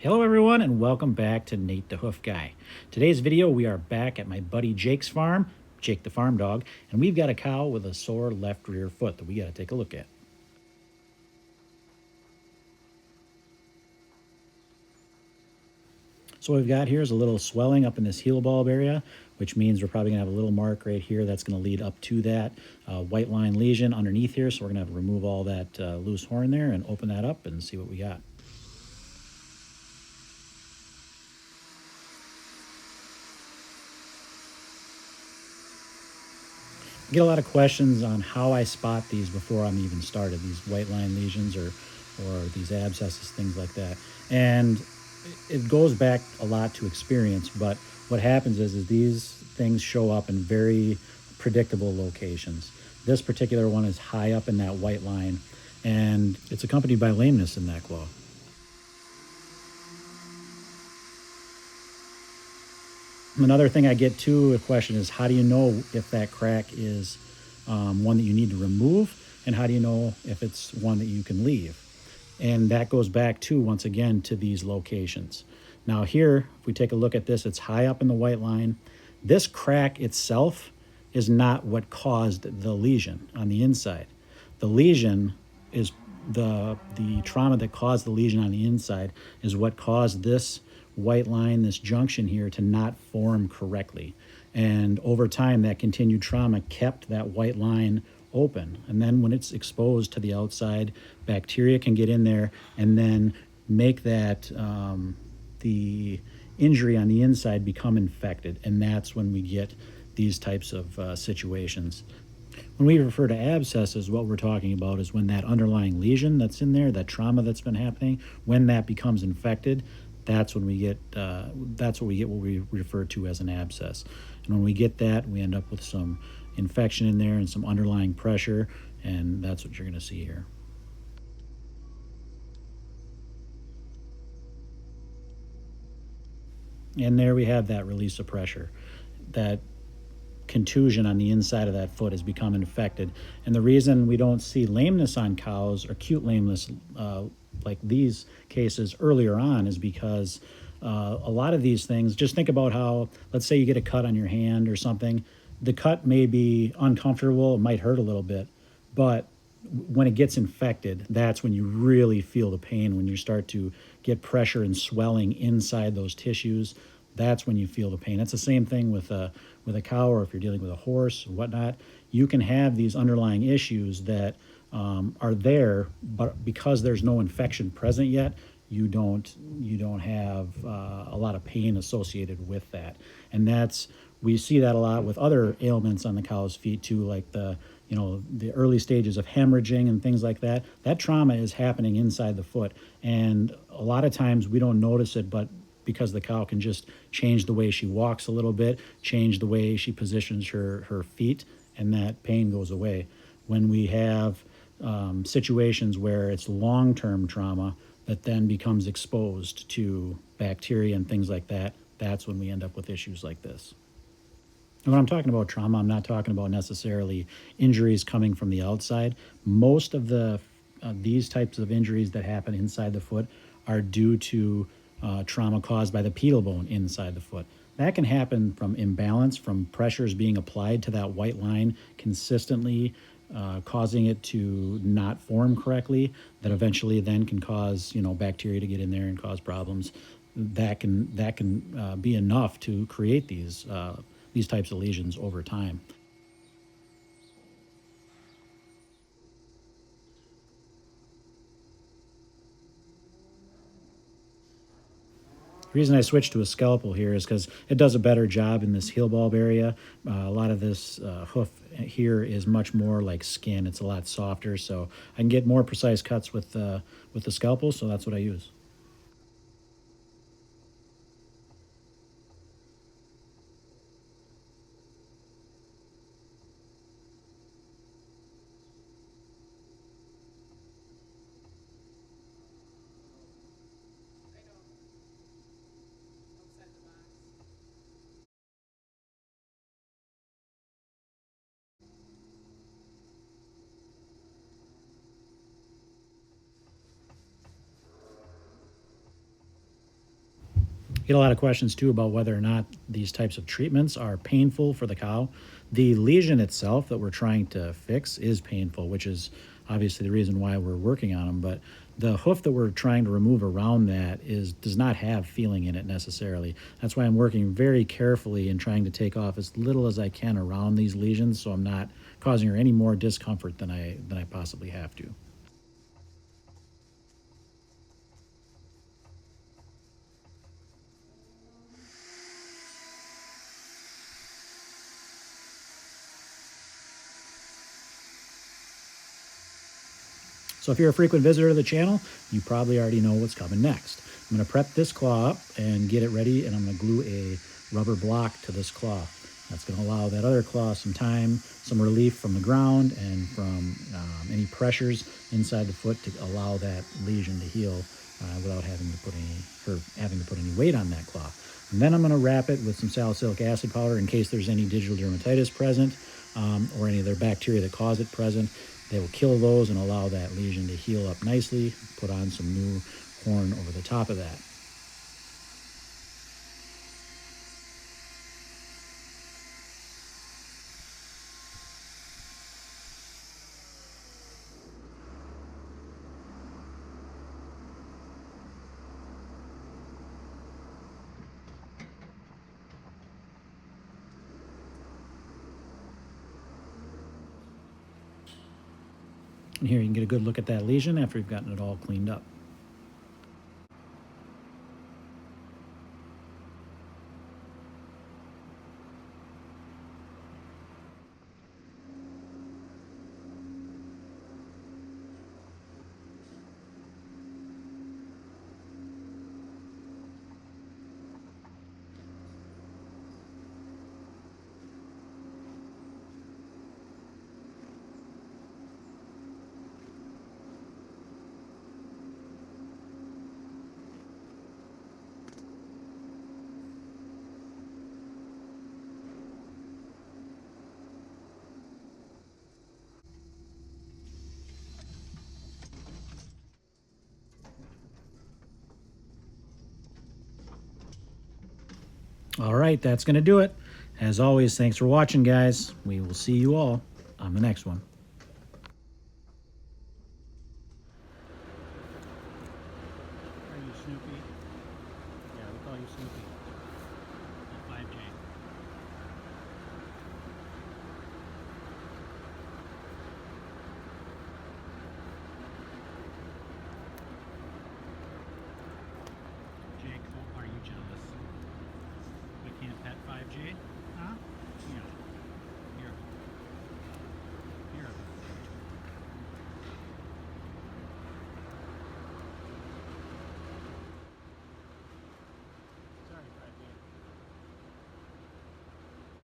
Hello everyone and welcome back to Nate the Hoof Guy. Today's video we are back at my buddy Jake's farm, Jake the farm dog, and we've got a cow with a sore left rear foot that we got to take a look at. So what we've got here is a little swelling up in this heel bulb area, which means we're probably going to have a little mark right here that's going to lead up to that white line lesion underneath here. So we're going to have to remove all that loose horn there and open that up and see what we got. I get a lot of questions on how I spot these before I'm even started, these white line lesions or these abscesses, things like that. And it goes back a lot to experience, but what happens is these things show up in very predictable locations. This particular one is high up in that white line, and it's accompanied by lameness in that claw. Another thing I get to a question is, how do you know if that crack is one that you need to remove, and how do you know if it's one that you can leave? And that goes back to, once again, to these locations. Now here, if we take a look at this, it's high up in the white line. This crack itself is not what caused the lesion on the inside. The lesion is the trauma that caused the lesion on the inside is what caused this white line, this junction here, to not form correctly. And over time, that continued trauma kept that white line open. And then when it's exposed to the outside, bacteria can get in there and then make that the injury on the inside become infected. And that's when we get these types of situations. When we refer to abscesses, what we're talking about is when that underlying lesion that's in there, that trauma that's been happening, when that becomes infected, that's when we get what we refer to as an abscess. And when we get that, we end up with some infection in there and some underlying pressure, and that's what you're going to see here. And there we have that release of pressure. That contusion on the inside of that foot has become infected. And the reason we don't see lameness on cows, or acute lameness like these cases earlier on, is because a lot of these things, just think about how, let's say you get a cut on your hand or something. The cut may be uncomfortable, it might hurt a little bit, but when it gets infected, that's when you really feel the pain. When you start to get pressure and swelling inside those tissues, that's when you feel the pain. It's the same thing with a cow, or if you're dealing with a horse or whatnot. You can have these underlying issues that are there, but because there's no infection present yet, you don't have a lot of pain associated with that. And we see that a lot with other ailments on the cow's feet too, like the early stages of hemorrhaging and things like that. That trauma is happening inside the foot, and a lot of times we don't notice it, but because the cow can just change the way she walks a little bit, change the way she positions her feet, and that pain goes away. When we have situations where it's long-term trauma that then becomes exposed to bacteria and things like that, that's when we end up with issues like this. And when I'm talking about trauma, I'm not talking about necessarily injuries coming from the outside. Most of these types of injuries that happen inside the foot are due to trauma caused by the pedal bone inside the foot. That can happen from imbalance, from pressures being applied to that white line consistently, causing it to not form correctly, that eventually then can cause bacteria to get in there and cause problems. That can be enough to create these types of lesions over time. The reason I switched to a scalpel here is because it does a better job in this heel bulb area. A lot of this hoof here is much more like skin. It's a lot softer, so I can get more precise cuts with the scalpel, so that's what I use. Get a lot of questions too about whether or not these types of treatments are painful for the cow. The lesion itself that we're trying to fix is painful, which is obviously the reason why we're working on them. But the hoof that we're trying to remove around that does not have feeling in it necessarily. That's why I'm working very carefully and trying to take off as little as I can around these lesions, so I'm not causing her any more discomfort than I possibly have to. So if you're a frequent visitor to the channel, you probably already know what's coming next. I'm going to prep this claw up and get it ready, and I'm going to glue a rubber block to this claw. That's going to allow that other claw some time, some relief from the ground and from any pressures inside the foot to allow that lesion to heal without having to put any weight on that claw. And then I'm going to wrap it with some salicylic acid powder in case there's any digital dermatitis present or any other bacteria that cause it present. They will kill those and allow that lesion to heal up nicely. Put on some new horn over the top of that. And here you can get a good look at that lesion after you've gotten it all cleaned up. All right, that's going to do it. As always, thanks for watching, guys. We will see you all on the next one.